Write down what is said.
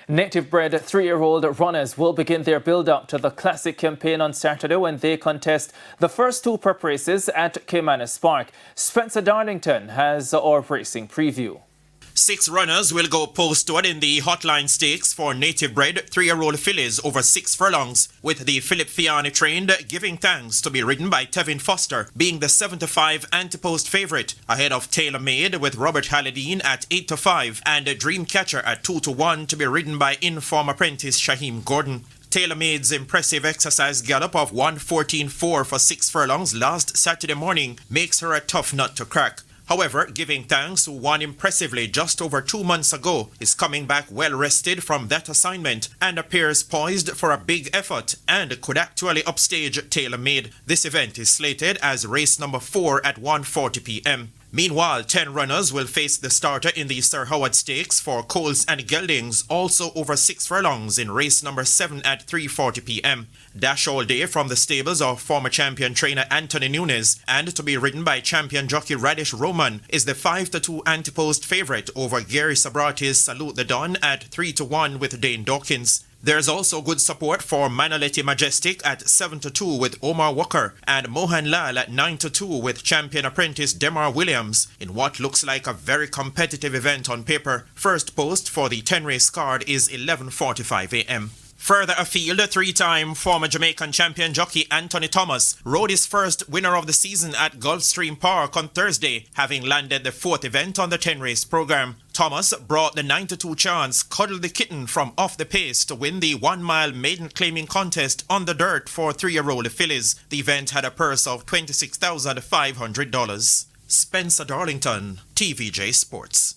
Native-bred 3-year-old runners will begin their build-up to the Classic campaign on Saturday when they contest the first two prep races at Caymanas Park. Spencer Darlington has our racing preview. 6 runners will go postward in the Hotline Stakes for native-bred 3-year-old fillies over 6 furlongs, with the Philip Fiani trained Giving Thanks to be ridden by Tevin Foster being the 7-5 anti-post favourite, ahead of Tailor Made with Robert Halladine at 8-5 and Dreamcatcher at 2-1 to be ridden by in-form apprentice Shaheem Gordon. Tailor Made's impressive exercise gallop of 1:14.4 for 6 furlongs last Saturday morning makes her a tough nut to crack. However, Giving Thanks, who won impressively just over 2 months ago, is coming back well rested from that assignment and appears poised for a big effort and could actually upstage Tailor Made. This event is slated as race number 4 at 1:40 p.m. Meanwhile, 10 runners will face the starter in the Sir Howard Stakes for Coles and Geldings, also over 6 furlongs in race number 7 at 3:40 p.m. Dash All Day from the stables of former champion trainer Anthony Nunes and to be ridden by champion jockey Radish Roman is the 5-2 anti-post favourite over Gary Sabrati's Salute the Dawn at 3-1 with Dane Dawkins. There's also good support for Manolete Majestic at 7-2 with Omar Walker and Mohan Lal at 9-2 with champion apprentice Demar Williams in what looks like a very competitive event on paper. First post for the 10-race card is 11:45 a.m. Further afield, 3-time former Jamaican champion jockey Anthony Thomas rode his first winner of the season at Gulfstream Park on Thursday, having landed the 4th event on the 10-race program. Thomas brought the 9-2 chance Cuddle the Kitten from off the pace to win the 1-mile maiden claiming contest on the dirt for 3-year-old fillies. The event had a purse of $26,500. Spencer Darlington, TVJ Sports.